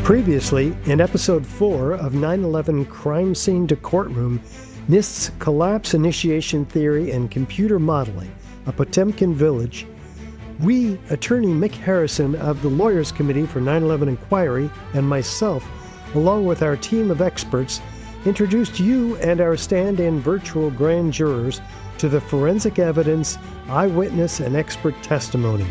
Previously, in Episode 4 of 9/11 Crime Scene to Courtroom, NIST's Collapse Initiation Theory and Computer Modeling, a Potemkin Village, we, attorney Mick Harrison of the Lawyers Committee for 9/11 Inquiry, and myself, along with our team of experts, introduced you and our stand-in virtual grand jurors to the forensic evidence, eyewitness, and expert testimony.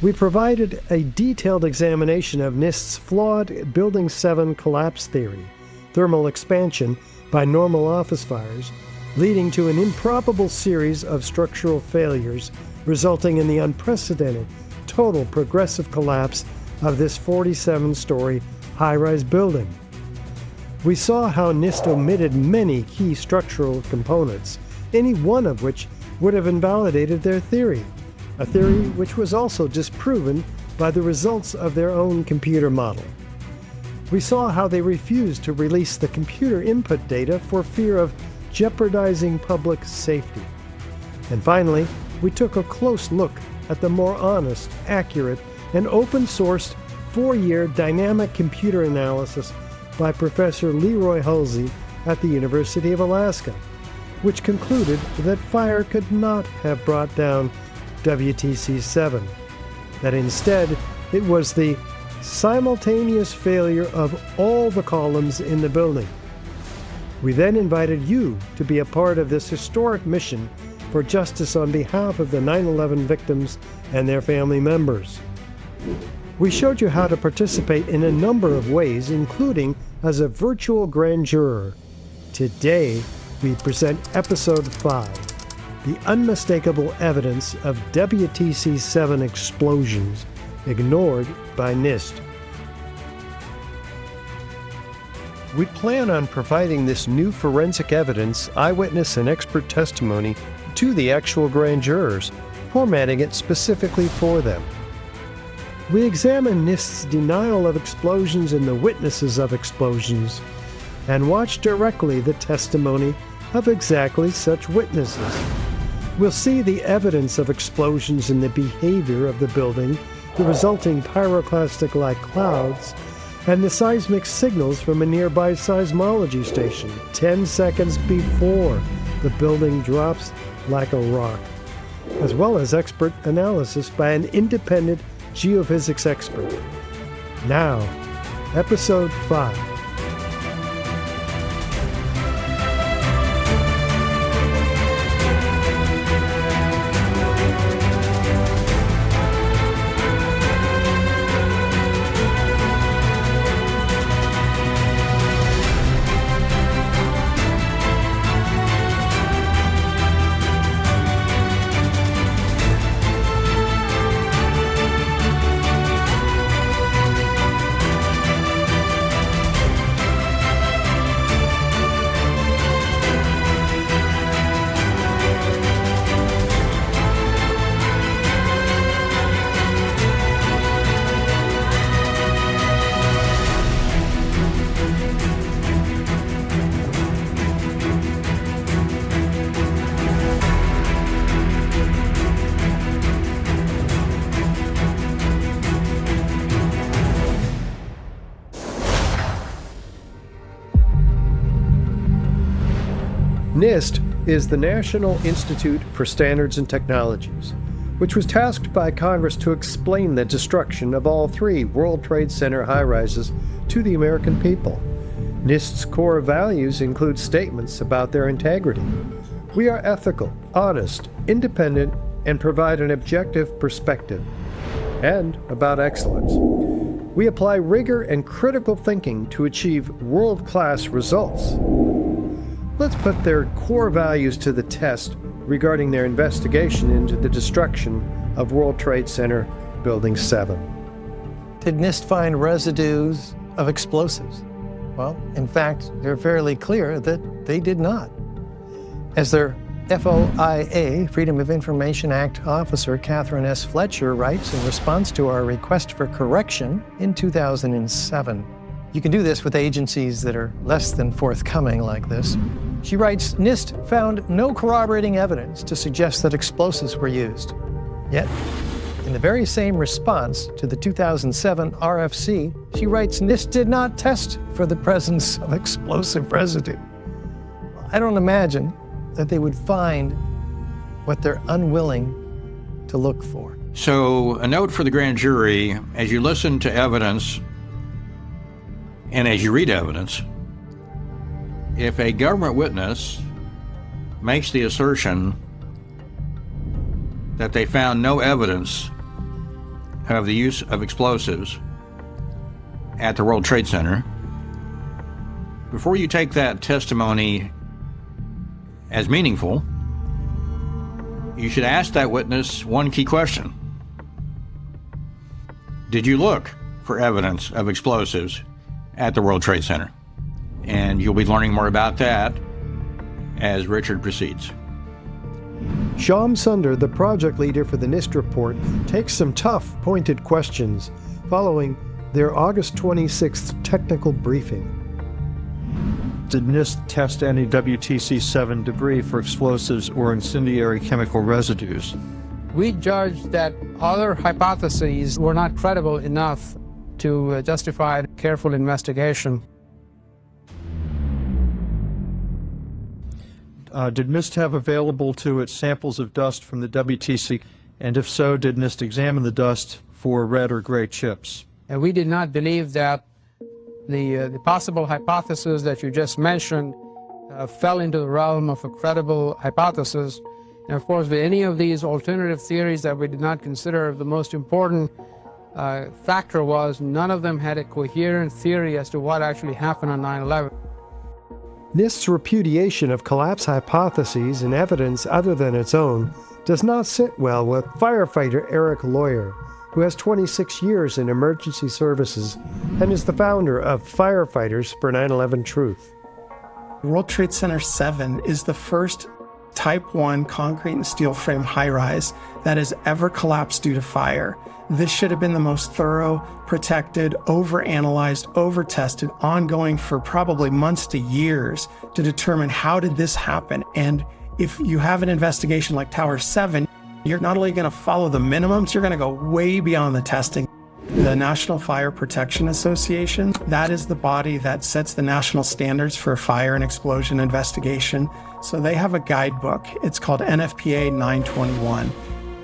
We provided a detailed examination of NIST's flawed Building 7 collapse theory, thermal expansion by normal office fires, leading to an improbable series of structural failures, resulting in the unprecedented, total progressive collapse of this 47-story high-rise building. We saw how NIST omitted many key structural components, any one of which would have invalidated their theory, a theory which was also disproven by the results of their own computer model. We saw how they refused to release the computer input data for fear of jeopardizing public safety. And finally, we took a close look at the more honest, accurate, and open-sourced 4-year dynamic computer analysis by Professor Leroy Hulsey at the University of Alaska, which concluded that fire could not have brought down WTC 7, that instead it was the simultaneous failure of all the columns in the building. We then invited you to be a part of this historic mission for justice on behalf of the 9/11 victims and their family members. We showed you how to participate in a number of ways, including as a virtual grand juror. Today, we present Episode 5, the unmistakable evidence of WTC 7 explosions ignored by NIST. We plan on providing this new forensic evidence, eyewitness, and expert testimony to the actual grand jurors, formatting it specifically for them. We examine NIST's denial of explosions and the witnesses of explosions, and watch directly the testimony of exactly such witnesses. We'll see the evidence of explosions in the behavior of the building, the resulting pyroclastic-like clouds, and the seismic signals from a nearby seismology station 10 seconds before the building drops like a rock, as well as expert analysis by an independent geophysics expert. Now, Episode 5. NIST is the National Institute for Standards and Technologies, which was tasked by Congress to explain the destruction of all 3 World Trade Center high-rises to the American people. NIST's core values include statements about their integrity. We are ethical, honest, independent, and provide an objective perspective. And about excellence. We apply rigor and critical thinking to achieve world-class results. Let's put their core values to the test regarding their investigation into the destruction of World Trade Center Building 7. Did NIST find residues of explosives? Well, in fact, they're fairly clear that they did not. As their FOIA, Freedom of Information Act officer Catherine S. Fletcher writes in response to our request for correction in 2007. You can do this with agencies that are less than forthcoming like this. She writes, NIST found no corroborating evidence to suggest that explosives were used. Yet, In the very same response to the 2007 RFC, she writes, NIST did not test for the presence of explosive residue. I don't imagine that they would find what they're unwilling to look for. So a note for the grand jury, as you listen to evidence and as you read evidence, if a government witness makes the assertion that they found no evidence of the use of explosives at the World Trade Center, before you take that testimony as meaningful, you should ask that witness one key question. Did you look for evidence of explosives at the World Trade Center? And you'll be learning more about that as Richard proceeds. Shyam Sunder, the project leader for the NIST report, takes some tough, pointed questions following their August 26th technical briefing. Did NIST test any WTC-7 debris for explosives or incendiary chemical residues? We judged that other hypotheses were not credible enough to justify careful investigation. Did NIST have available to it samples of dust from the WTC? And if so, did NIST examine the dust for red or gray chips? And we did not believe that the possible hypothesis that you just mentioned fell into the realm of a credible hypothesis. And of course, with any of these alternative theories that we did not consider, the most important factor was none of them had a coherent theory as to what actually happened on 9/11. NIST's repudiation of collapse hypotheses and evidence other than its own does not sit well with firefighter Erik, who has 26 years in emergency services and is the founder of Firefighters for 9/11 Truth. World Trade Center 7 is the first Type 1 concrete and steel frame high-rise that has ever collapsed due to fire. This should have been the most thorough, protected, over-analyzed, over-tested, ongoing for probably months to years to determine how did this happen. And if you have an investigation like Tower 7, you're not only going to follow the minimums, you're going to go way beyond the testing. The National Fire Protection Association, that is the body that sets the national standards for fire and explosion investigation. So they have a guidebook. It's called NFPA 921.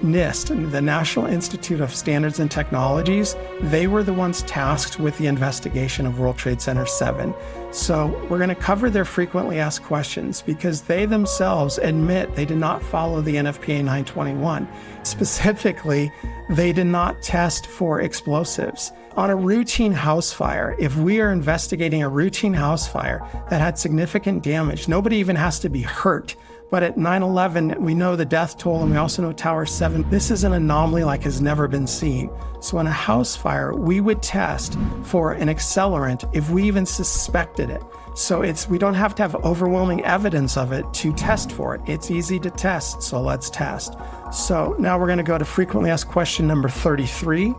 NIST, the National Institute of Standards and Technologies, they were the ones tasked with the investigation of World Trade Center 7. So we're going to cover their frequently asked questions because they themselves admit they did not follow the NFPA 921. Specifically, they did not test for explosives. On a routine house fire, if we are investigating a routine house fire that had significant damage, nobody even has to be hurt. But at 9/11, we know the death toll, and we also know Tower 7. This is an anomaly like has never been seen. So in a house fire, we would test for an accelerant if we even suspected it. So we don't have to have overwhelming evidence of it to test for it. It's easy to test, so let's test. So now we're going to go to frequently asked question number 33.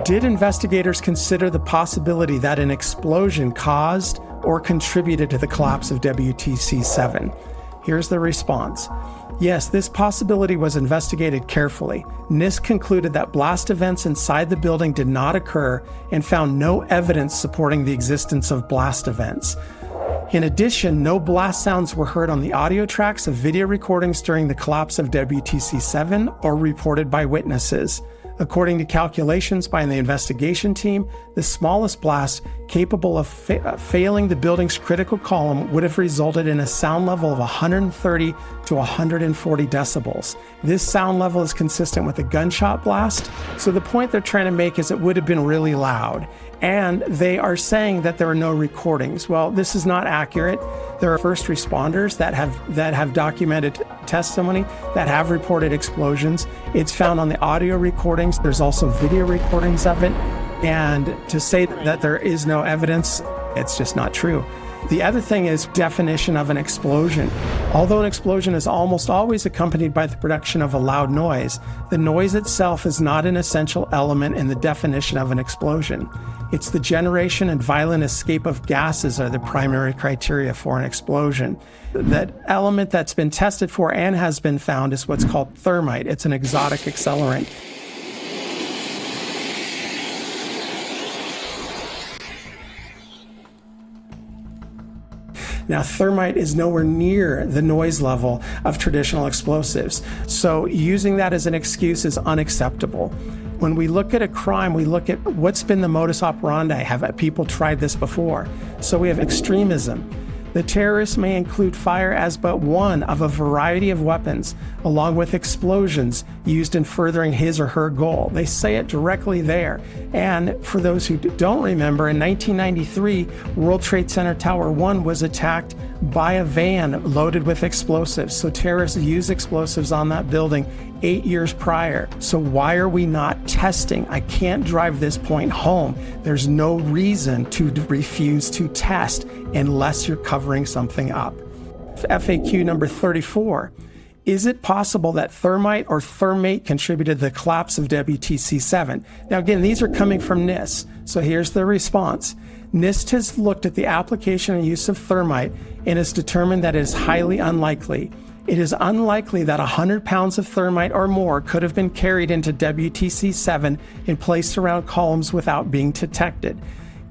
Did investigators consider the possibility that an explosion caused or contributed to the collapse of WTC-7? Here's the response. Yes, this possibility was investigated carefully. NIST concluded that blast events inside the building did not occur and found no evidence supporting the existence of blast events. In addition, no blast sounds were heard on the audio tracks of video recordings during the collapse of WTC-7 or reported by witnesses. According to calculations by the investigation team, the smallest blast capable of failing the building's critical column would have resulted in a sound level of 130 to 140 decibels. This sound level is consistent with a gunshot blast, so the point they're trying to make is it would have been really loud. And they are saying that there are no recordings. Well, this is not accurate. There are first responders that have documented testimony, that have reported explosions. It's found on the audio recordings. There's also video recordings of it. And to say that there is no evidence, it's just not true. The other thing is definition of an explosion. Although an explosion is almost always accompanied by the production of a loud noise, the noise itself is not an essential element in the definition of an explosion. It's the generation and violent escape of gases are the primary criteria for an explosion. That element that's been tested for and has been found is what's called thermite. It's an exotic accelerant. Now, thermite is nowhere near the noise level of traditional explosives, so using that as an excuse is unacceptable. When we look at a crime, we look at what's been the modus operandi. Have people tried this before? So we have extremism. The terrorists may include fire as but one of a variety of weapons, along with explosions used in furthering his or her goal. They say it directly there. And for those who don't remember, in 1993, World Trade Center Tower 1 was attacked by a van loaded with explosives. So terrorists used explosives on that building 8 years prior. So why are we not testing? I can't drive this point home. There's no reason to refuse to test unless you're covering something up. FAQ number 34. Is it possible that thermite or thermate contributed to the collapse of WTC 7? Now again, these are coming from NIST. So here's the response. NIST has looked at the application and use of thermite and has determined that it is highly unlikely. It is unlikely that 100 pounds of thermite or more could have been carried into WTC 7 and placed around columns without being detected.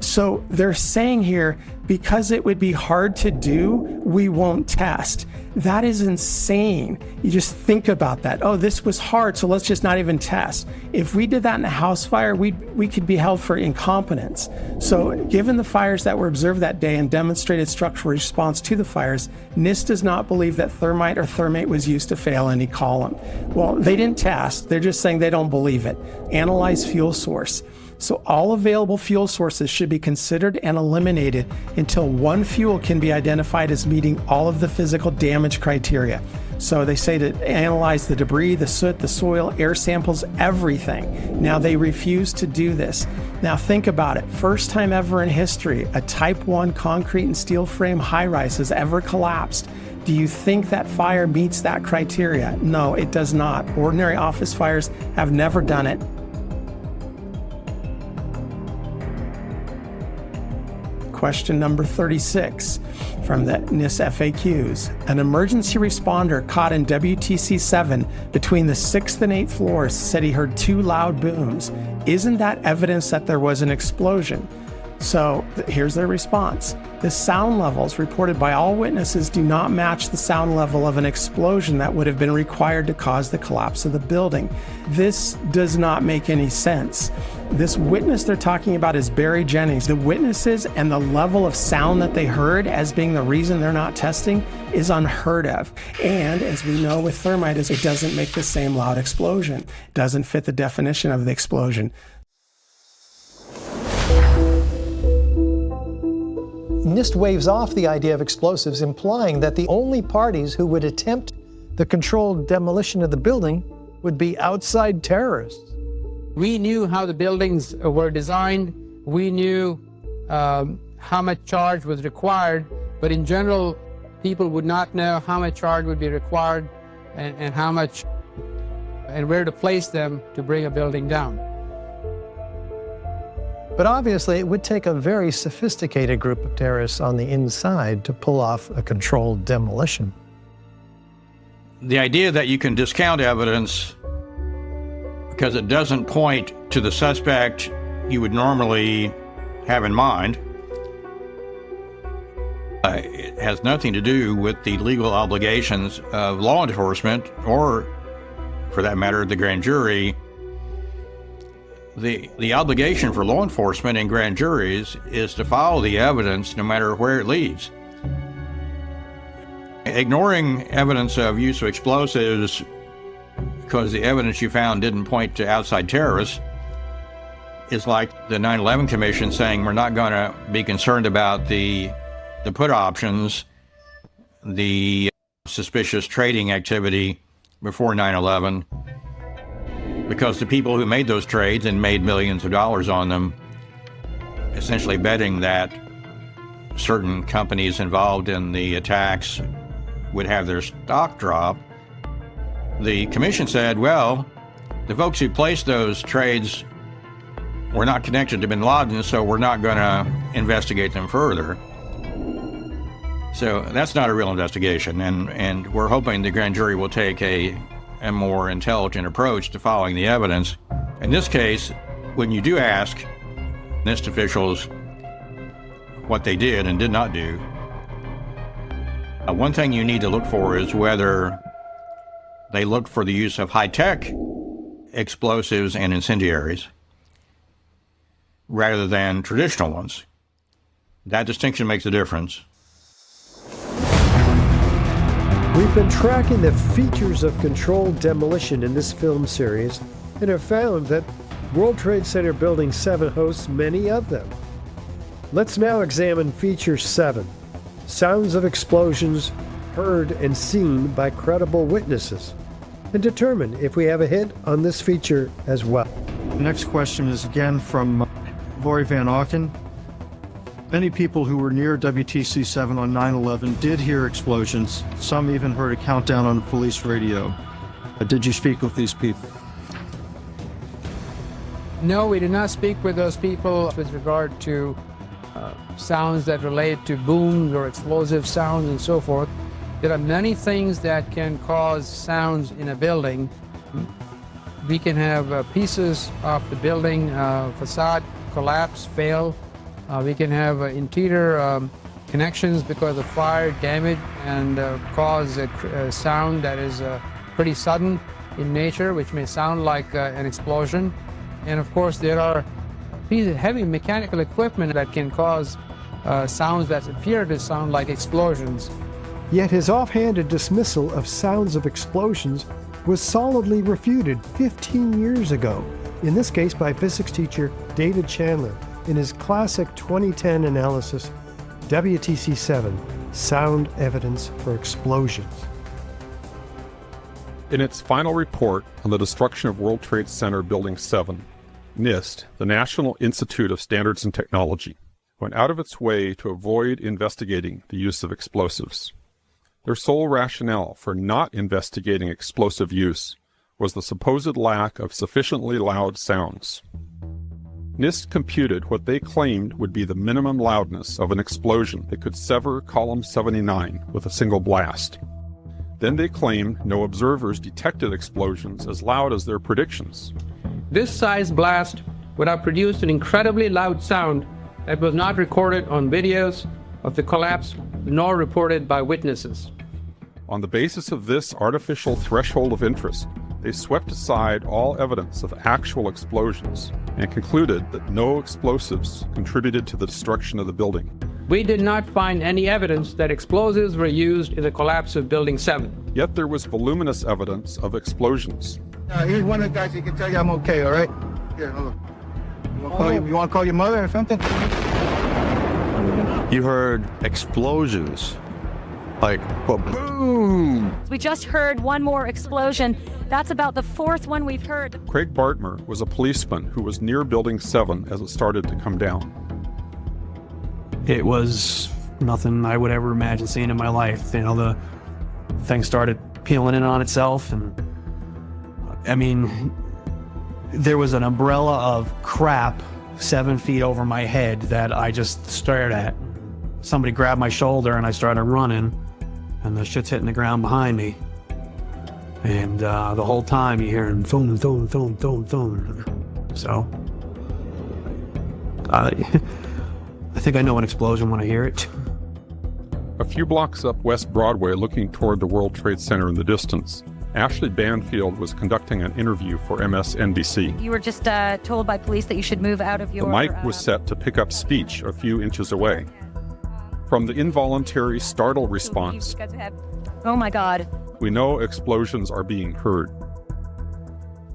So they're saying here, because it would be hard to do, we won't test. That is insane. You just think about that. Oh, this was hard, so let's just not even test. If we did that in a house fire, we could be held for incompetence. So given the fires that were observed that day and demonstrated structural response to the fires, NIST does not believe that thermite or thermate was used to fail any column. Well, they didn't test. They're just saying they don't believe it. Analyze fuel source. So all available fuel sources should be considered and eliminated until one fuel can be identified as meeting all of the physical damage criteria. So they say to analyze the debris, the soot, the soil, air samples, everything. Now they refuse to do this. Now think about it. First time ever in history, a Type 1 concrete and steel frame high-rise has ever collapsed. Do you think that fire meets that criteria? No, it does not. Ordinary office fires have never done it. Question number 36 from the NIST FAQs. An emergency responder caught in WTC 7 between the 6th and 8th floors said he heard 2 loud booms. Isn't that evidence that there was an explosion? So here's their response. The sound levels reported by all witnesses do not match the sound level of an explosion that would have been required to cause the collapse of the building. This does not make any sense. This witness they're talking about is Barry Jennings. The witnesses and the level of sound that they heard as being the reason they're not testing is unheard of. And as we know with thermite, it doesn't make the same loud explosion. It doesn't fit the definition of the explosion. NIST waves off the idea of explosives, implying that the only parties who would attempt the controlled demolition of the building would be outside terrorists. We knew how the buildings were designed. We knew how much charge was required, but in general, people would not know how much charge would be required and how much and where to place them to bring a building down. But obviously, it would take a very sophisticated group of terrorists on the inside to pull off a controlled demolition. The idea that you can discount evidence because it doesn't point to the suspect you would normally have in mind, it has nothing to do with the legal obligations of law enforcement or, for that matter, the grand jury. The obligation for law enforcement and grand juries is to follow the evidence no matter where it leads. Ignoring evidence of use of explosives because the evidence you found didn't point to outside terrorists is like the 9/11 Commission saying we're not going to be concerned about the put options, the suspicious trading activity before 9/11, because the people who made those trades and made millions of dollars on them, essentially betting that certain companies involved in the attacks would have their stock drop, the commission said, well, the folks who placed those trades were not connected to bin Laden, so we're not going to investigate them further. So that's not a real investigation, and we're hoping the grand jury will take a more intelligent approach to following the evidence. In this case, when you do ask NIST officials what they did and did not do, one thing you need to look for is whether they look for the use of high-tech explosives and incendiaries rather than traditional ones. That distinction makes a difference. We've been tracking the features of controlled demolition in this film series and have found that World Trade Center Building 7 hosts many of them. Let's now examine Feature 7, Sounds of Explosions Heard and Seen by Credible Witnesses, and determine if we have a hit on this feature as well. The next question is again from Lori Van Auken. Many people who were near WTC 7 on 9/11 did hear explosions. Some even heard a countdown on police radio. Did you speak with these people? No, we did not speak with those people with regard to sounds that relate to booms or explosive sounds and so forth. There are many things that can cause sounds in a building. We can have pieces of the building facade collapse, fail. We can have interior connections because of fire damage and cause a sound that is pretty sudden in nature, which may sound like an explosion. And of course, there are pieces of heavy mechanical equipment that can cause sounds that appear to sound like explosions. Yet his offhanded dismissal of sounds of explosions was solidly refuted 15 years ago, in this case by physics teacher David Chandler in his classic 2010 analysis, WTC 7, Sound Evidence for Explosions. In its final report on the destruction of World Trade Center Building 7, NIST, the National Institute of Standards and Technology, went out of its way to avoid investigating the use of explosives. Their sole rationale for not investigating explosive use was the supposed lack of sufficiently loud sounds. NIST computed what they claimed would be the minimum loudness of an explosion that could sever Column 79 with a single blast. Then they claimed no observers detected explosions as loud as their predictions. This size blast would have produced an incredibly loud sound that was not recorded on videos of the collapse nor reported by witnesses. On the basis of this artificial threshold of interest, they swept aside all evidence of actual explosions and concluded that no explosives contributed to the destruction of the building. We did not find any evidence that explosives were used in the collapse of Building 7. Yet there was voluminous evidence of explosions. Here's one of the guys who can tell you I'm okay, all right? Here, hold on. You want to call your mother or something? You heard explosions, like boom. We just heard one more explosion. That's about the fourth one we've heard. Craig Bartmer was a policeman who was near Building 7 as it started to come down. It was nothing I would ever imagine seeing in my life. You know, the thing started peeling in on itself, and I mean, there was an umbrella of crap 7 feet over my head that I just stared at. Somebody grabbed my shoulder and I started running, and the shit's hitting the ground behind me. And the whole time you hear thum, thum, thum, thum, thum. So, I think I know an explosion when I hear it. A few blocks up West Broadway, looking toward the World Trade Center in the distance, Ashley Banfield was conducting an interview for MSNBC. You were just told by police that you should move out of your... The mic was set to pick up speech a few inches away. From the involuntary startle response, oh my God, we know explosions are being heard.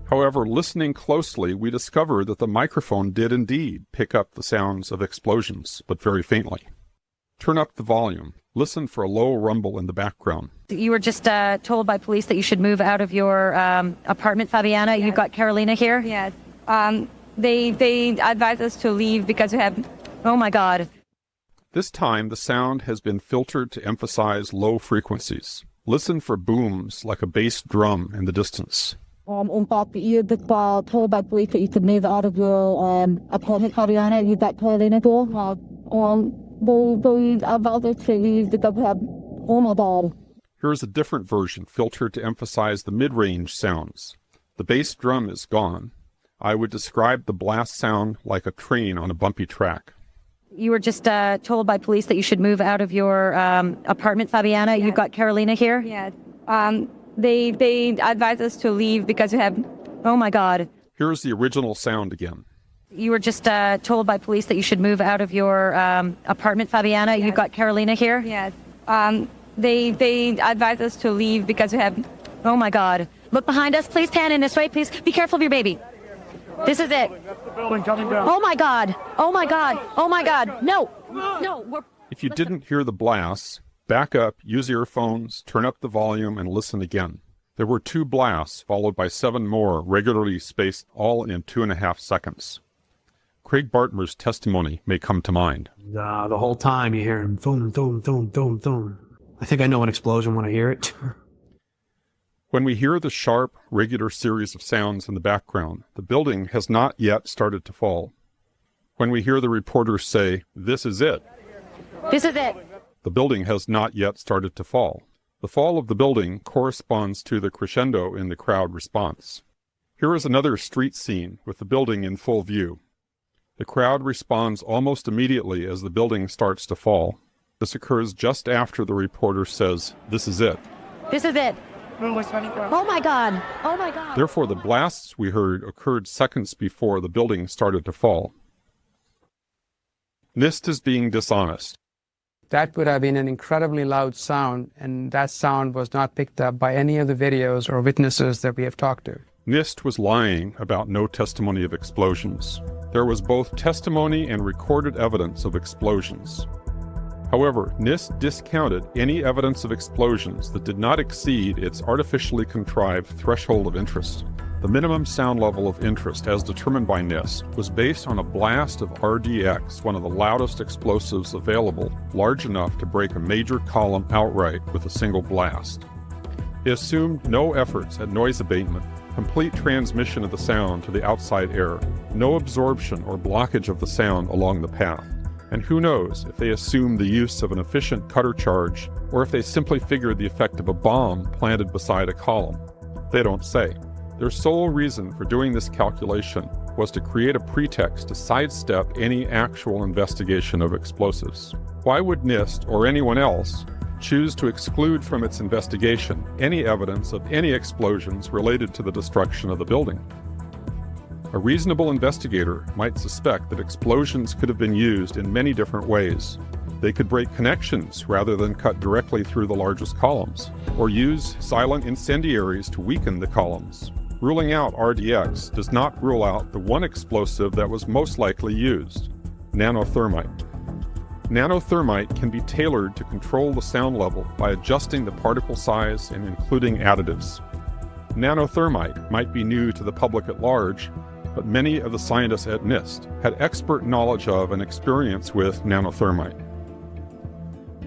However, listening closely, we discovered that the microphone did indeed pick up the sounds of explosions, but very faintly. Turn up the volume. Listen for a low rumble in the background. you were just told by police that you should move out of your apartment, Fabiana. You've got Carolina here. Yeah. They advised us to leave because we have... Oh my God. This time, the sound has been filtered to emphasize low frequencies. Listen for booms like a bass drum in the distance. You got told by police that you could move out of your apartment, Fabiana. You got called in at all. Oh my God. Here's a different version filtered to emphasize the mid-range sounds. The bass drum is gone. I would describe the blast sound like a train on a bumpy track. You were just told by police that you should move out of your apartment, Fabiana. Yeah. You've got Carolina here. Yeah. They advised us to leave because you have... Oh my God. Here's the original sound again. You were just told by police that you should move out of your apartment, Fabiana. Yeah. You've got Carolina here. Yeah. They advised us to leave because you have... Oh my God. Look behind us. Please pan in this way. Please be careful of your baby. This is it. Oh my God. Oh my God. Oh my God. No. No. If you didn't hear the blasts, back up, use earphones, turn up the volume, and listen again. There were 2 blasts, followed by 7 more, regularly spaced, all in 2.5 seconds. Craig Bartmer's testimony may come to mind. The whole time you hear boom, boom, boom, boom, boom. I think I know an explosion when I hear it. When we hear the sharp, regular series of sounds in the background, the building has not yet started to fall. When we hear the reporters say, "This is it," This is it. the building has not yet started to fall. The fall of the building corresponds to the crescendo in the crowd response. Here is another street scene with the building in full view. The crowd responds almost immediately as the building starts to fall. This occurs just after the reporter says, "This is it." This is it. Oh my God. Oh my God. Therefore, the blasts we heard occurred seconds before the building started to fall. NIST is being dishonest. That would have been an incredibly loud sound, and that sound was not picked up by any of the videos or witnesses that we have talked to. NIST was lying about no testimony of explosions. There was both testimony and recorded evidence of explosions. However, NIST discounted any evidence of explosions that did not exceed its artificially contrived threshold of interest. The minimum sound level of interest, as determined by NIST, was based on a blast of RDX, one of the loudest explosives available, large enough to break a major column outright with a single blast. It assumed no efforts at noise abatement, complete transmission of the sound to the outside air, no absorption or blockage of the sound along the path. And who knows if they assumed the use of an efficient cutter charge, or if they simply figured the effect of a bomb planted beside a column. They don't say. Their sole reason for doing this calculation was to create a pretext to sidestep any actual investigation of explosives. Why would NIST or anyone else choose to exclude from its investigation any evidence of any explosions related to the destruction of the building? A reasonable investigator might suspect that explosions could have been used in many different ways. They could break connections rather than cut directly through the largest columns, or use silent incendiaries to weaken the columns. Ruling out RDX does not rule out the one explosive that was most likely used, nanothermite. Nanothermite can be tailored to control the sound level by adjusting the particle size and including additives. Nanothermite might be new to the public at large, but many of the scientists at NIST had expert knowledge of and experience with nanothermite.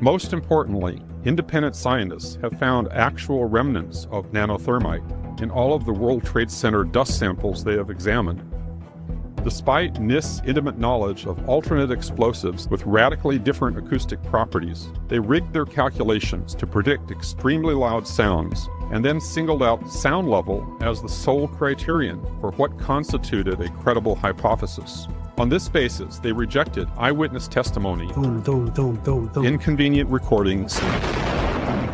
Most importantly, independent scientists have found actual remnants of nanothermite in all of the World Trade Center dust samples they have examined. Despite NIST's intimate knowledge of alternate explosives with radically different acoustic properties, they rigged their calculations to predict extremely loud sounds and then singled out sound level as the sole criterion for what constituted a credible hypothesis. On this basis, they rejected eyewitness testimony, inconvenient recordings,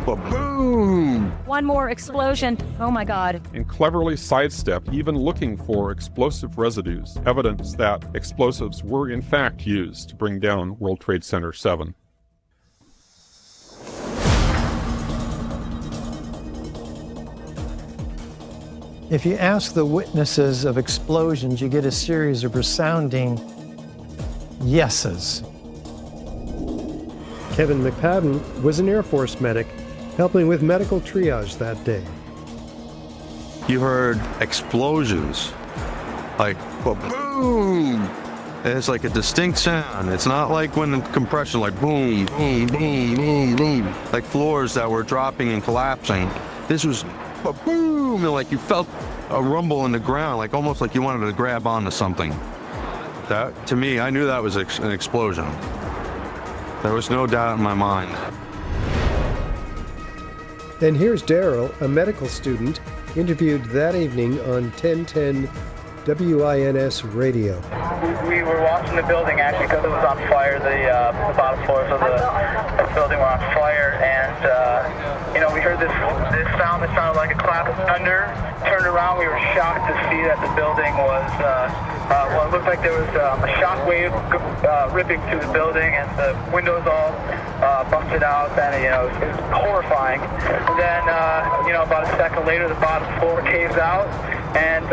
Boom! One more explosion. Oh my God. and cleverly sidestepped even looking for explosive residues, evidence that explosives were in fact used to bring down World Trade Center 7. If you ask the witnesses of explosions, you get a series of resounding yeses. Kevin McPadden was an Air Force medic helping with medical triage that day. You heard explosions, like boom, It's like a distinct sound. It's not like when the compression, like boom, boom, boom, boom, boom, like floors that were dropping and collapsing. This was a boom, and like you felt a rumble in the ground, like almost like you wanted to grab onto something. That, to me, I knew that was an explosion. There was no doubt in my mind. And here's Daryl, a medical student, interviewed that evening on 1010 WINS radio. We were watching the building actually because it was on fire. The bottom floors of the building were on fire, and we heard this sound that sounded like a clap of thunder. Turned around, we were shocked to see that the building was it looked like there was a shock wave ripping through the building, and the windows all busted out. And it was horrifying. And then about a second later, the bottom floor caves out, and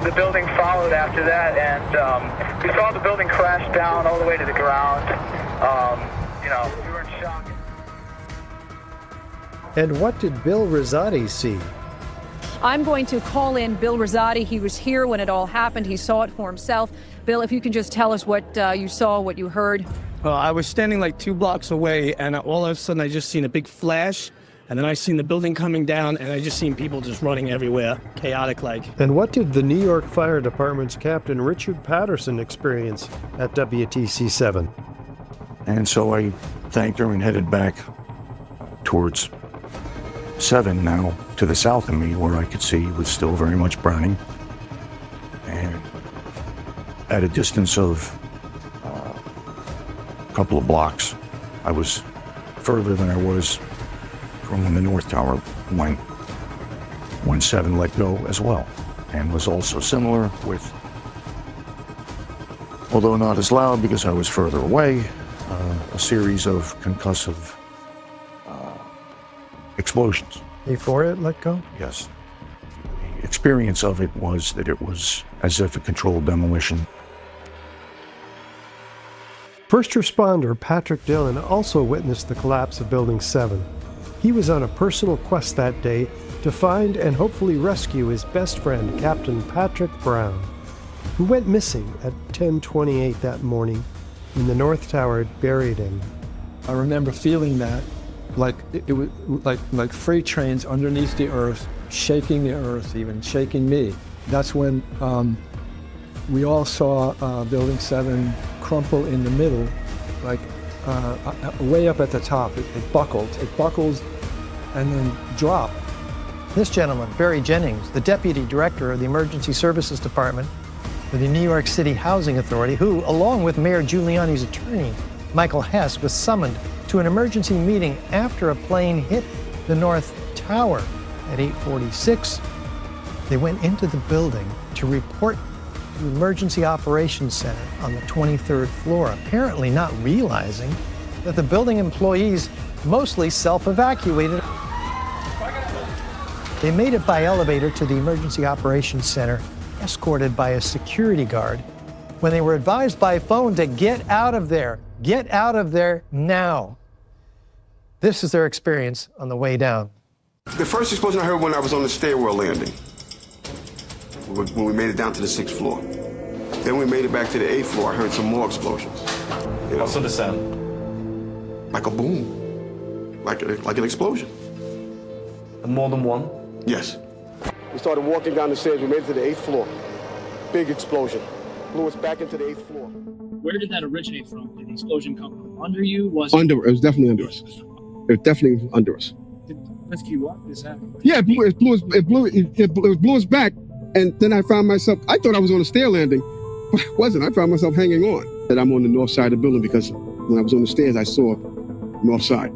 the building followed after that, and we saw the building crash down all the way to the ground. We were in shock. And what did Bill Rosati see? I'm going to call in Bill Rosati. He was here when it all happened. He saw it for himself. Bill, if you can just tell us what you saw, what you heard. Well, I was standing like 2 blocks away, and all of a sudden I just seen a big flash, and then I seen the building coming down, and I just seen people just running everywhere, chaotic like. And what did the New York Fire Department's Captain Richard Patterson experience at WTC 7? And so I thanked her and headed back towards 7 now, to the south of me, where I could see it was still very much burning. And at a distance of a couple of blocks, I was further than I was from when the North Tower went, when 7 let go as well, and was also similar with, although not as loud because I was further away, a series of concussive explosions. Before it let go? Yes. The experience of it was that it was as if a controlled demolition. First responder Patrick Dillon also witnessed the collapse of Building 7. He was on a personal quest that day to find and hopefully rescue his best friend, Captain Patrick Brown, who went missing at 10:28 that morning when the North Tower had buried him. I remember feeling that, like it was like freight trains underneath the earth, shaking the earth, even shaking me. That's when we all saw Building 7 crumple in the middle, like way up at the top. It buckled and then dropped. This gentleman, Barry Jennings, the Deputy Director of the Emergency Services Department for the New York City Housing Authority, who, along with Mayor Giuliani's attorney, Michael Hess, was summoned to an emergency meeting after a plane hit the North Tower at 8:46. They went into the building to report to the Emergency Operations Center on the 23rd floor, apparently not realizing that the building employees mostly self-evacuated. They made it by elevator to the Emergency Operations Center, escorted by a security guard, when they were advised by phone to get out of there. Get out of there now. This is their experience on the way down. The first explosion I heard when I was on the stairwell landing, when we made it down to the 6th floor. Then we made it back to the 8th floor, I heard some more explosions. What sort of sound? Like a boom, like an explosion. And more than one? Yes. We started walking down the stairs, we made it to the 8th floor. Big explosion. Blew us back into the 8th floor. Where did that originate from? Did the explosion come from under you? It was definitely under us. It was definitely under us. Did it lift you up? Is that? Yeah, it blew us back, and then I found myself, I thought I was on a stair landing, but I wasn't. I found myself hanging on. That I'm on the north side of the building because when I was on the stairs, I saw north side.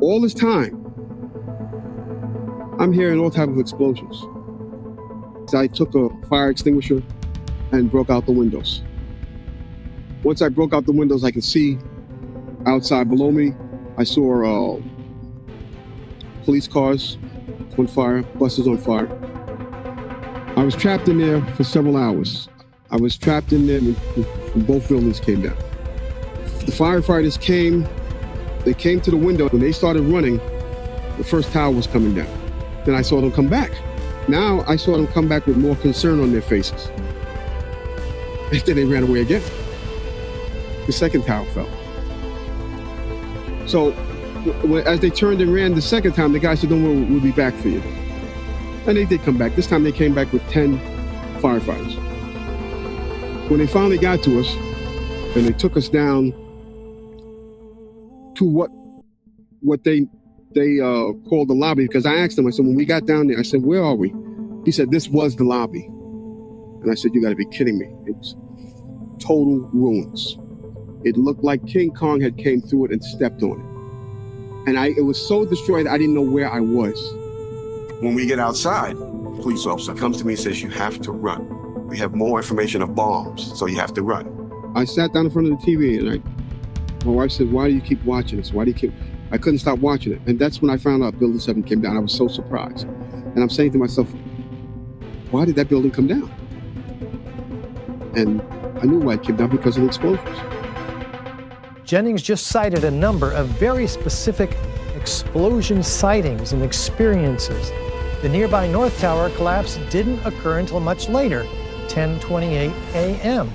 All this time, I'm hearing all types of explosions. So I took a fire extinguisher and broke out the windows. Once I broke out the windows, I could see outside below me. I saw police cars on fire, buses on fire. I was trapped in there for several hours. I was trapped in there when both buildings came down. The firefighters came, they came to the window. When they started running, the first tower was coming down. Then I saw them come back. Now I saw them come back with more concern on their faces. Then they ran away again. The second tower fell. So as they turned and ran the second time, the guy said, don't worry, we'll be back for you. And they did come back. This time they came back with 10 firefighters. When they finally got to us, and they took us down to what they called the lobby, because I asked them, I said, when we got down there, I said, where are we? He said, this was the lobby. And I said, you gotta be kidding me. It was total ruins. It looked like King Kong had came through it and stepped on it. And it was so destroyed, I didn't know where I was. When we get outside, a police officer comes to me and says, you have to run. We have more information of bombs, so you have to run. I sat down in front of the TV and my wife said, why do you keep watching this? Why do you keep... I couldn't stop watching it. And that's when I found out Building 7 came down. I was so surprised. And I'm saying to myself, why did that building come down? And I knew why it came down, because of the explosions. Jennings just cited a number of very specific explosion sightings and experiences. The nearby North Tower collapse didn't occur until much later, 10:28 a.m.,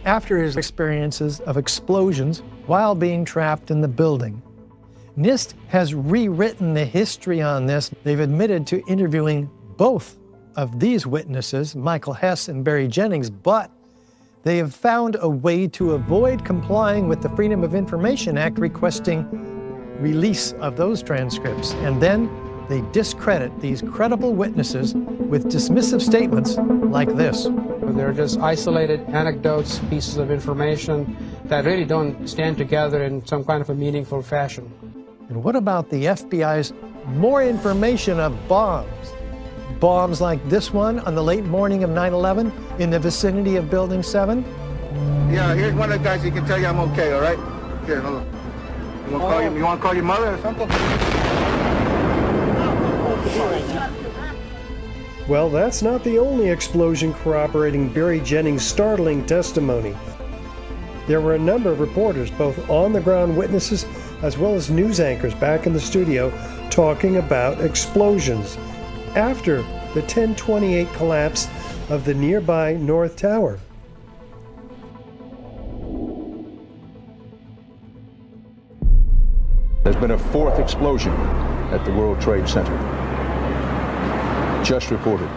after his experiences of explosions while being trapped in the building. NIST has rewritten the history on this. They've admitted to interviewing both of these witnesses, Michael Hess and Barry Jennings, but they have found a way to avoid complying with the Freedom of Information Act requesting release of those transcripts. And then they discredit these credible witnesses with dismissive statements like this. They're just isolated anecdotes, pieces of information that really don't stand together in some kind of a meaningful fashion. And what about the FBI's more information of bombs? Bombs like this one on the late morning of 9/11 in the vicinity of Building 7? Yeah, here's one of the guys who can tell you I'm okay, all right? Here, hold on. You want to call your mother or something? Well, that's not the only explosion corroborating Barry Jennings' startling testimony. There were a number of reporters, both on-the-ground witnesses as well as news anchors back in the studio, talking about explosions after the 10/28 collapse of the nearby North Tower. There's been a fourth explosion at the World Trade Center. Just reported.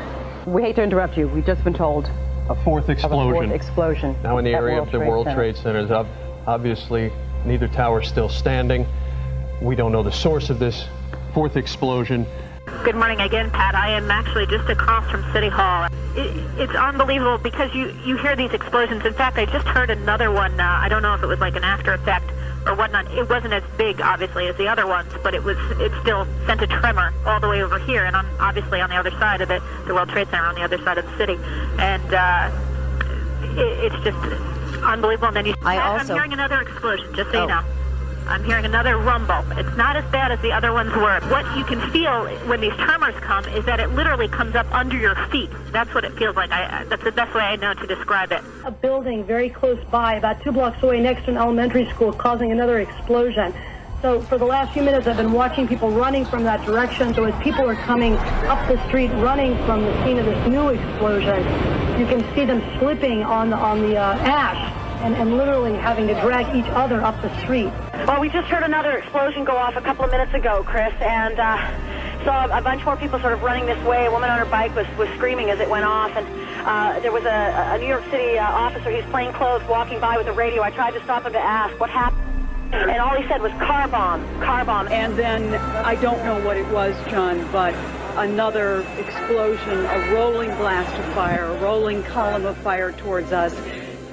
We hate to interrupt you. We've just been told a fourth explosion. Of a fourth explosion. Now in the area of the World Trade Center. Obviously, neither tower is still standing. We don't know the source of this fourth explosion. Good morning again, Pat. I am actually just across from City Hall. It's unbelievable because you hear these explosions. In fact, I just heard another one. I don't know if it was like an after effect or whatnot. It wasn't as big, obviously, as the other ones, but it still sent a tremor all the way over here, and I'm obviously on the other side of it, the World Trade Center on the other side of the city. And it's just unbelievable. And then I'm hearing another explosion, just so you know. I'm hearing another rumble. It's not as bad as the other ones were. What you can feel when these tremors come is that it literally comes up under your feet. That's what it feels like. That's the best way I know to describe it. A building very close by, about 2 blocks away next to an elementary school, causing another explosion. So for the last few minutes, I've been watching people running from that direction. So as people are coming up the street, running from the scene of this new explosion, you can see them slipping on the ash and literally having to drag each other up the street. Well, we just heard another explosion go off a couple of minutes ago, Chris, and saw a bunch more people sort of running this way. A woman on her bike was screaming as it went off, and there was a New York City officer, he's plain clothes, walking by with a radio. I tried to stop him to ask what happened, and all he said was car bomb, car bomb. And then, I don't know what it was, John, but another explosion, a rolling blast of fire, a rolling column of fire towards us.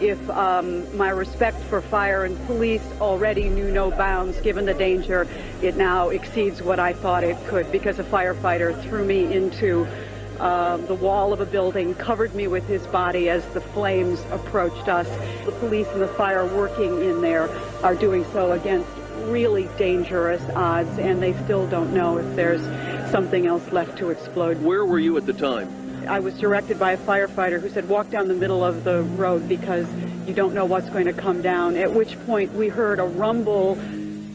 If my respect for fire and police already knew no bounds, given the danger, it now exceeds what I thought it could, because a firefighter threw me into the wall of a building, covered me with his body as the flames approached us. The police and the fire working in there are doing so against really dangerous odds, and they still don't know if there's something else left to explode. Where were you at the time? I was directed by a firefighter who said, walk down the middle of the road because you don't know what's going to come down, at which point we heard a rumble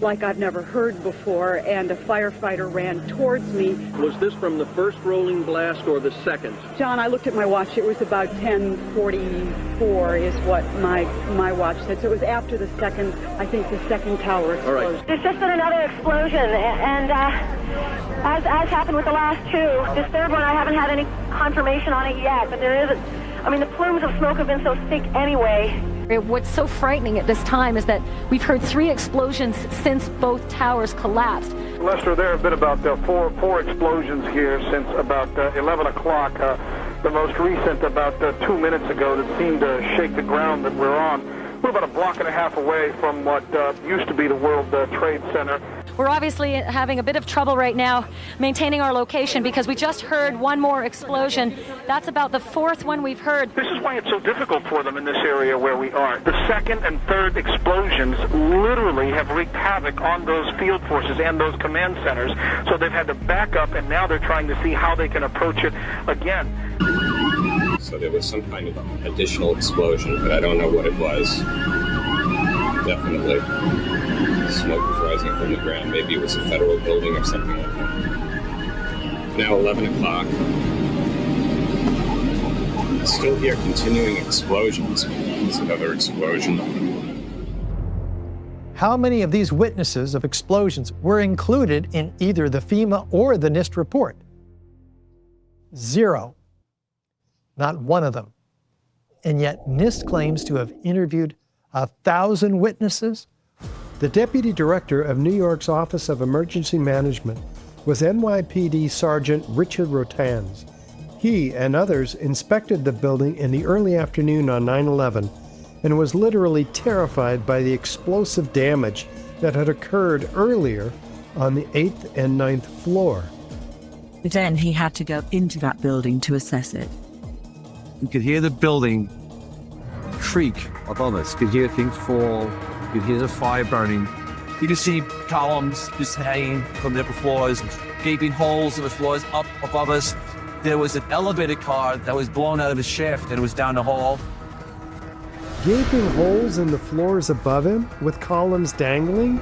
like I've never heard before, and a firefighter ran towards me. Was this from the first rolling blast or the second? John, I looked at my watch. It was about 10:44 is what my watch said. So it was after the second, I think the second tower exploded. All right. There's just been another explosion, and as happened with the last two, this third one I haven't had any confirmation on it yet, but there is, I mean, the plumes of smoke have been so thick anyway. What's so frightening at this time is that we've heard 3 explosions since both towers collapsed. Lester, there have been about four explosions here since about 11 o'clock. The most recent about 2 minutes ago that seemed to shake the ground that we're on. We're about a block and a half away from what used to be the World Trade Center. We're obviously having a bit of trouble right now maintaining our location because we just heard one more explosion. That's about the 4th one we've heard. This is why it's so difficult for them in this area where we are. The second and third explosions literally have wreaked havoc on those field forces and those command centers. So they've had to back up, and now they're trying to see how they can approach it again. So there was some kind of additional explosion, but I don't know what it was. Definitely. Smoke was rising from the ground. Maybe it was a federal building or something like that. Now 11 o'clock. Still hear continuing explosions. It's another explosion. How many of these witnesses of explosions were included in either the FEMA or the NIST report? 0. Not one of them. And yet NIST claims to have interviewed 1,000 witnesses. The deputy director of New York's Office of Emergency Management was NYPD Sergeant Richard Rotanz. He and others inspected the building in the early afternoon on 9/11 and was literally terrified by the explosive damage that had occurred earlier on the 8th and 9th floor. Then he had to go into that building to assess it. You could hear the building creak above us. You could hear things fall. You could hear the fire burning. You could see columns just hanging from the upper floors, gaping holes in the floors up above us. There was an elevator car that was blown out of the shaft and it was down the hall. Gaping holes in the floors above him with columns dangling?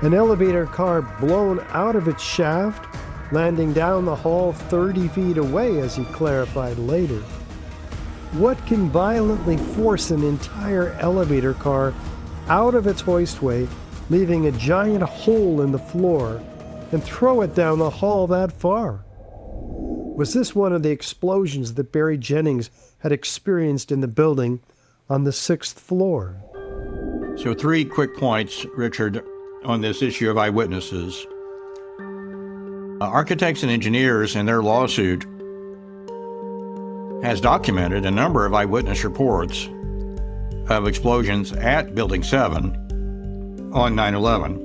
An elevator car blown out of its shaft, landing down the hall 30 feet away, as he clarified later. What can violently force an entire elevator car out of its hoistway, leaving a giant hole in the floor, and throw it down the hall that far? Was this one of the explosions that Barry Jennings had experienced in the building on the 6th floor? So 3 quick points, Richard, on this issue of eyewitnesses. Architects and engineers in their lawsuit has documented a number of eyewitness reports of explosions at Building 7 on 9/11.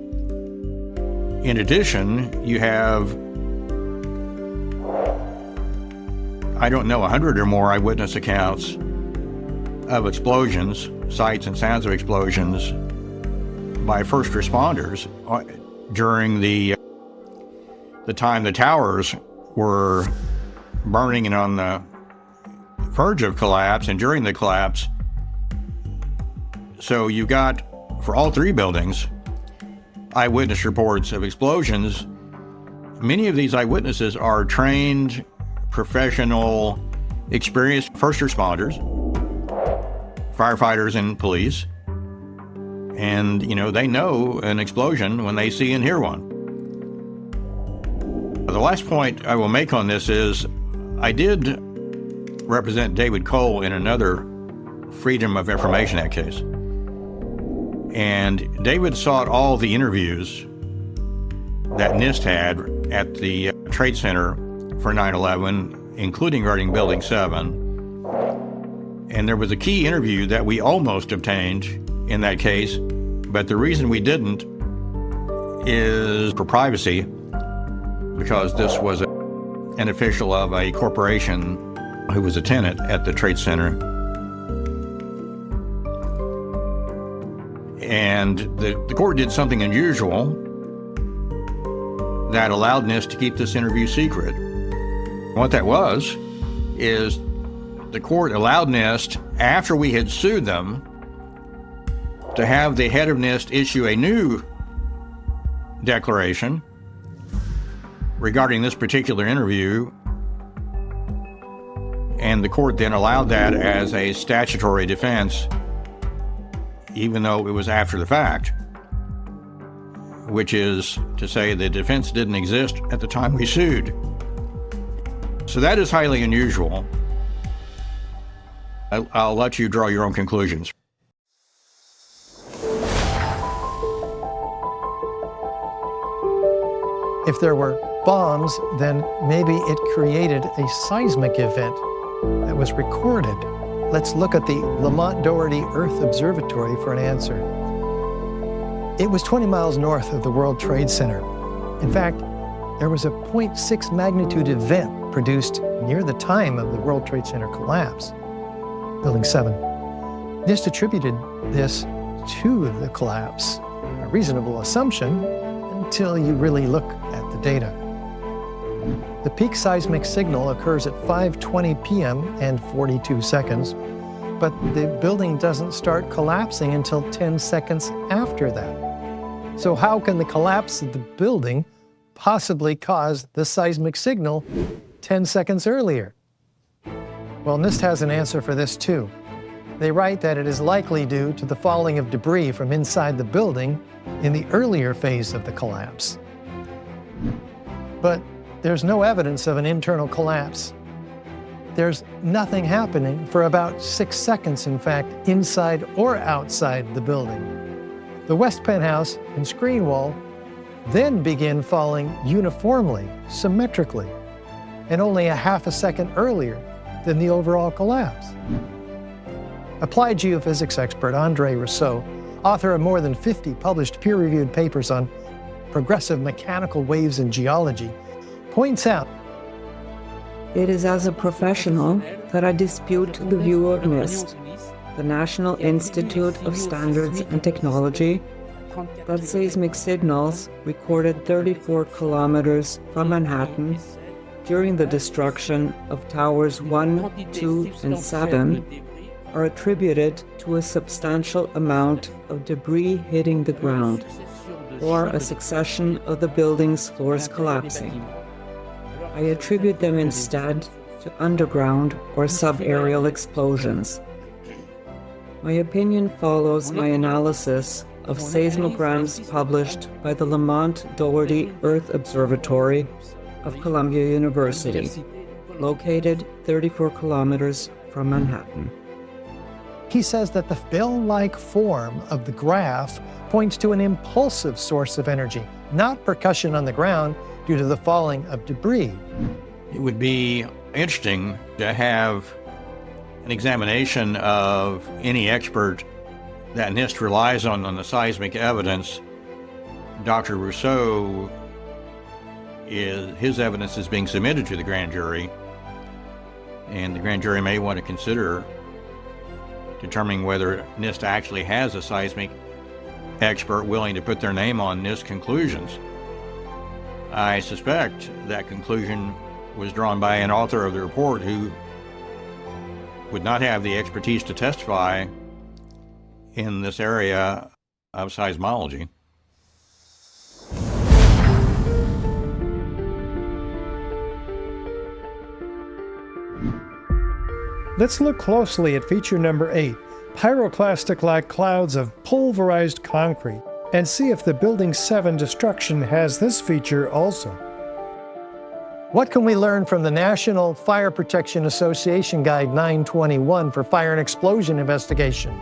In addition, you have, I don't know, 100 or more eyewitness accounts of explosions, sights and sounds of explosions by first responders during the time the towers were burning and on the verge of collapse and during the collapse. So you got, for all 3 buildings, eyewitness reports of explosions. Many of these eyewitnesses are trained, professional, experienced first responders, firefighters and police. And, you know, they know an explosion when they see and hear one. The last point I will make on this is I did represent David Cole in another Freedom of Information Act case. And David sought all the interviews that NIST had at the Trade Center for 9/11, including regarding Building 7. And there was a key interview that we almost obtained in that case, but the reason we didn't is for privacy, because this was an official of a corporation who was a tenant at the Trade Center. And the court did something unusual that allowed NIST to keep this interview secret. What that was is the court allowed NIST, after we had sued them, to have the head of NIST issue a new declaration regarding this particular interview, and the court then allowed that as a statutory defense, even though it was after the fact, which is to say the defense didn't exist at the time we sued. So that is highly unusual. I'll let you draw your own conclusions. If there were bombs, then maybe it created a seismic event that was recorded. Let's look at the Lamont Doherty Earth Observatory for an answer. It was 20 miles north of the World Trade Center. In fact, there was a 0.6 magnitude event produced near the time of the World Trade Center collapse, Building 7. NIST attributed this to the collapse, a reasonable assumption until you really look at the data. The peak seismic signal occurs at 5:20 p.m. and 42 seconds, but the building doesn't start collapsing until 10 seconds after that. So how can the collapse of the building possibly cause the seismic signal 10 seconds earlier? Well, NIST has an answer for this too. They write that it is likely due to the falling of debris from inside the building in the earlier phase of the collapse. But there's no evidence of an internal collapse. There's nothing happening for about 6 seconds, in fact, inside or outside the building. The west penthouse and screen wall then begin falling uniformly, symmetrically, and only a half a second earlier than the overall collapse. Applied geophysics expert Andre Rousseau, author of more than 50 published peer-reviewed papers on progressive mechanical waves in geology, points out, "It is as a professional that I dispute the view of NIST, the National Institute of Standards and Technology, that seismic signals recorded 34 kilometers from Manhattan during the destruction of Towers 1, 2, and 7 are attributed to a substantial amount of debris hitting the ground, or a succession of the building's floors collapsing. I attribute them instead to underground or subaerial explosions. My opinion follows my analysis of seismograms published by the Lamont Doherty Earth Observatory of Columbia University, located 34 kilometers from Manhattan." He says that the bell-like form of the graph points to an impulsive source of energy, not percussion on the ground due to the falling of debris. It would be interesting to have an examination of any expert that NIST relies on the seismic evidence. Dr. Rousseau, his evidence is being submitted to the grand jury, and the grand jury may want to consider determining whether NIST actually has a seismic expert willing to put their name on NIST conclusions. I suspect that conclusion was drawn by an author of the report who would not have the expertise to testify in this area of seismology. Let's look closely at feature number 8, pyroclastic-like clouds of pulverized concrete, and see if the Building 7 destruction has this feature also. What can we learn from the National Fire Protection Association Guide 921 for fire and explosion investigation?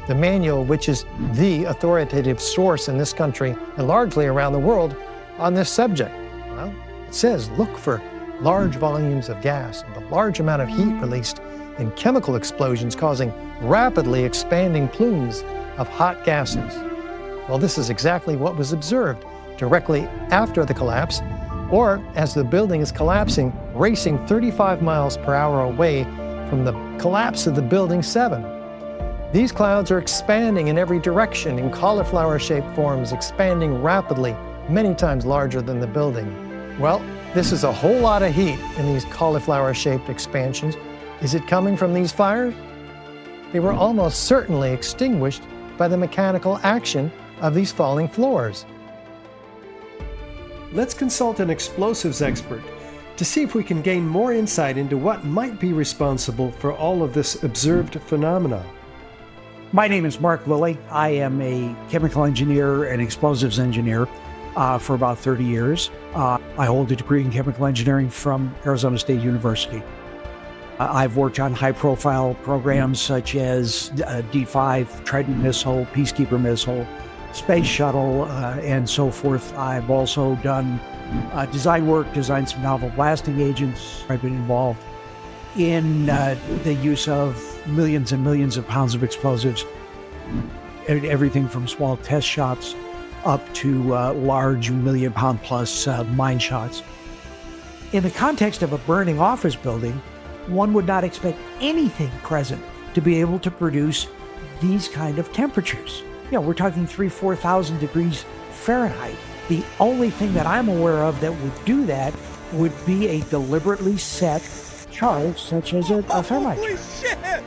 The manual, which is the authoritative source in this country and largely around the world on this subject. Well, it says look for large volumes of gas and a large amount of heat released in chemical explosions causing rapidly expanding plumes of hot gases. Well, this is exactly what was observed directly after the collapse, or as the building is collapsing, racing 35 miles per hour away from the collapse of the Building 7. These clouds are expanding in every direction in cauliflower-shaped forms, expanding rapidly, many times larger than the building. Well, this is a whole lot of heat in these cauliflower-shaped expansions. Is it coming from these fires? They were almost certainly extinguished by the mechanical action of these falling floors. let's consult an explosives expert to see if we can gain more insight into what might be responsible for all of this observed phenomenon. My name is Mark Lillie. I am a chemical engineer and explosives engineer for about 30 years. I hold a degree in chemical engineering from Arizona State University. I've worked on high-profile programs such as D5, Trident missile, Peacekeeper missile, Space Shuttle, and so forth. I've also done design work, designed some novel blasting agents. I've been involved in the use of millions and millions of pounds of explosives, everything from small test shots up to large million-pound-plus mine shots. In the context of a burning office building, one would not expect anything present to be able to produce these kind of temperatures. You know, we're talking 4,000 degrees Fahrenheit. The only thing that I'm aware of that would do that would be a deliberately set charge, such as a thermite. Holy shit!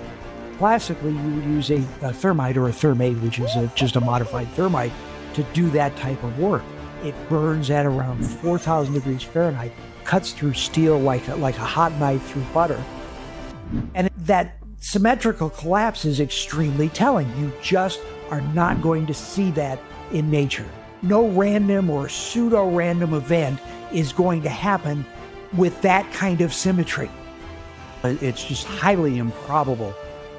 Classically, you would use a thermite or a thermate, which is just a modified thermite, to do that type of work. It burns at around 4,000 degrees Fahrenheit, cuts through steel like a hot knife through butter. And that symmetrical collapse is extremely telling. You just are not going to see that in nature. No random or pseudo-random event is going to happen with that kind of symmetry. It's just highly improbable,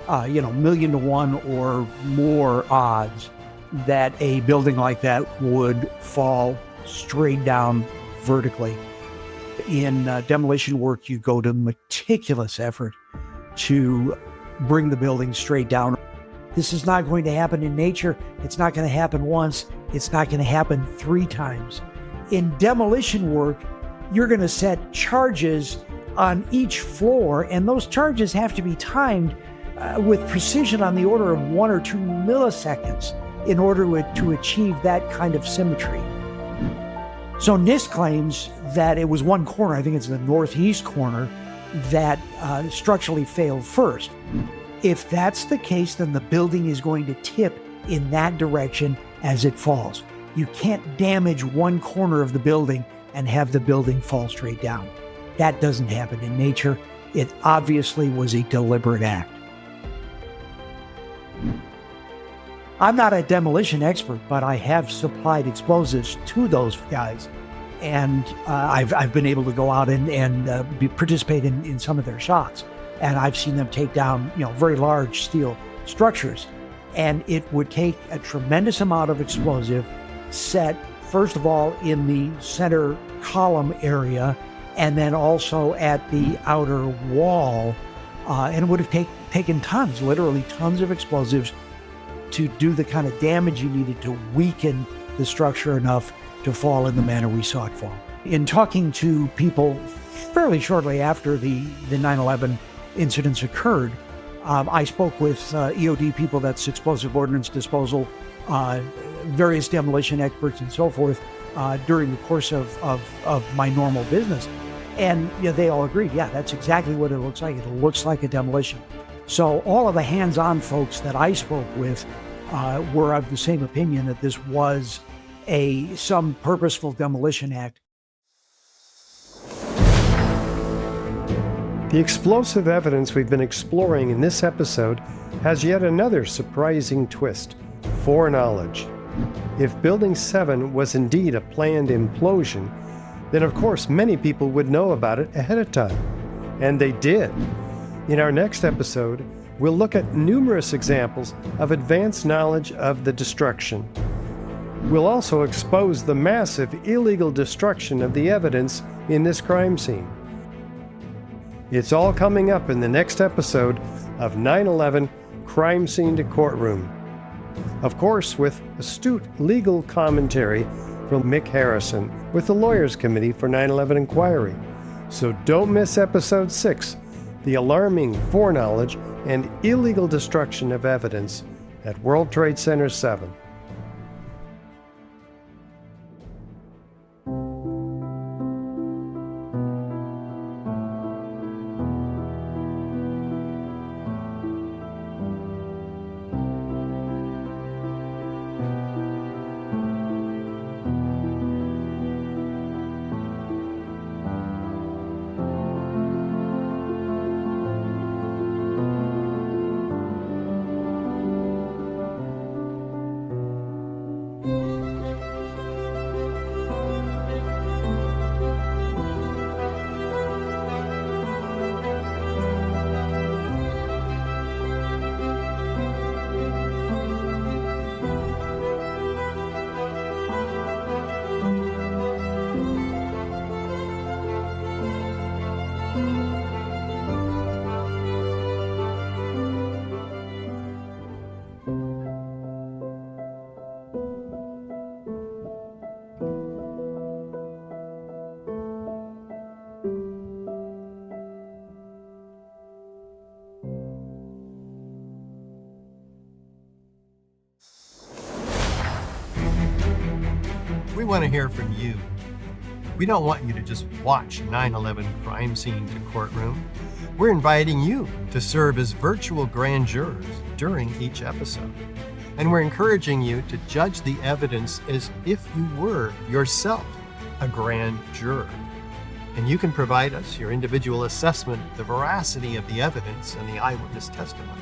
1,000,000 to 1 or more odds that a building like that would fall straight down vertically. In demolition work, you go to meticulous effort to bring the building straight down. This is not going to happen in nature. It's not going to happen once. It's not going to happen 3 times. In demolition work, you're going to set charges on each floor, and those charges have to be timed with precision on the order of 1 or 2 milliseconds in order to achieve that kind of symmetry. So NIST claims that it was one corner, I think it's the northeast corner, that structurally failed first. If that's the case, then the building is going to tip in that direction as it falls. You can't damage one corner of the building and have the building fall straight down. That doesn't happen in nature. It obviously was a deliberate act. I'm not a demolition expert, but I have supplied explosives to those guys. And I've been able to go out and participate in some of their shots. And I've seen them take down, very large steel structures. And it would take a tremendous amount of explosive set, first of all, in the center column area, and then also at the outer wall. And it would have taken tons, literally tons of explosives to do the kind of damage you needed to weaken the structure enough to fall in the manner we saw it fall. In talking to people fairly shortly after the 9/11 incidents occurred, I spoke with EOD people, that's explosive ordnance disposal, various demolition experts and so forth during the course of my normal business. And they all agreed, yeah, that's exactly what it looks like. It looks like a demolition. So all of the hands-on folks that I spoke with were of the same opinion that this was some purposeful demolition act. The explosive evidence we've been exploring in this episode has yet another surprising twist: foreknowledge. If Building 7 was indeed a planned implosion, then of course many people would know about it ahead of time. And they did. In our next episode, we'll look at numerous examples of advanced knowledge of the destruction. We'll also expose the massive illegal destruction of the evidence in this crime scene. It's all coming up in the next episode of 9/11 Crime Scene to Courtroom. Of course, with astute legal commentary from Mick Harrison with the Lawyers Committee for 9/11 Inquiry. So don't miss episode 6, the alarming foreknowledge and illegal destruction of evidence at World Trade Center 7. We want to hear from you. We don't want you to just watch 9/11 Crime Scene to Courtroom. We're inviting you to serve as virtual grand jurors during each episode. And we're encouraging you to judge the evidence as if you were yourself a grand juror. And you can provide us your individual assessment of the veracity of the evidence and the eyewitness testimony.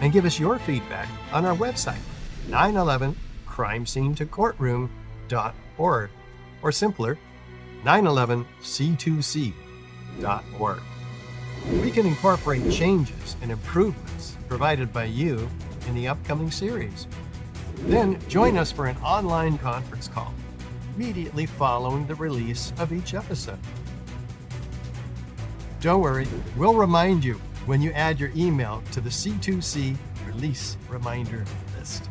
And give us your feedback on our website, 911crimescenetocourtroom.org, or simpler, 911c2c.org. We can incorporate changes and improvements provided by you in the upcoming series. Then join us for an online conference call immediately following the release of each episode. Don't worry, we'll remind you when you add your email to the C2C release reminder list.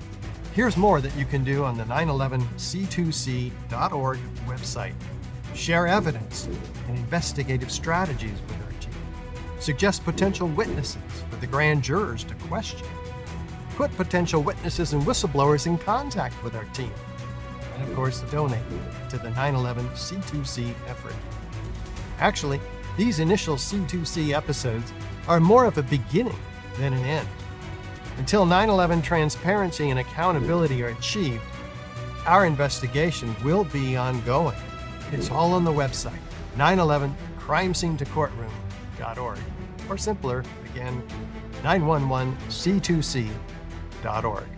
Here's more that you can do on the 911c2c.org website. Share evidence and investigative strategies with our team. Suggest potential witnesses for the grand jurors to question. Put potential witnesses and whistleblowers in contact with our team. And of course, donate to the 9/11 C2C effort. Actually, these initial C2C episodes are more of a beginning than an end. Until 9/11 transparency and accountability are achieved, our investigation will be ongoing. It's all on the website, 911crimescenetocourtroom.org, or simpler, again, 911c2c.org.